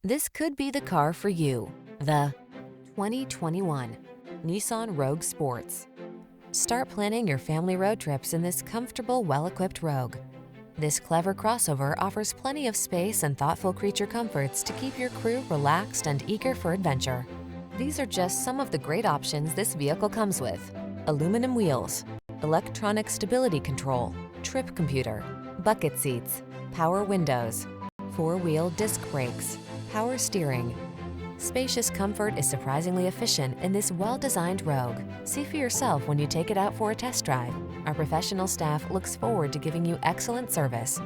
This could be the car for you. The 2021 Nissan Rogue Sports. Start planning your family road trips in this comfortable, well-equipped Rogue. This clever crossover offers plenty of space and thoughtful creature comforts to keep your crew relaxed and eager for adventure. These are just some of the great options this vehicle comes with: aluminum wheels, electronic stability control, trip computer, bucket seats, power windows, four-wheel disc brakes, power steering. Spacious comfort is surprisingly efficient in this well-designed Rogue. See for yourself when you take it out for a test drive. Our professional staff looks forward to giving you excellent service.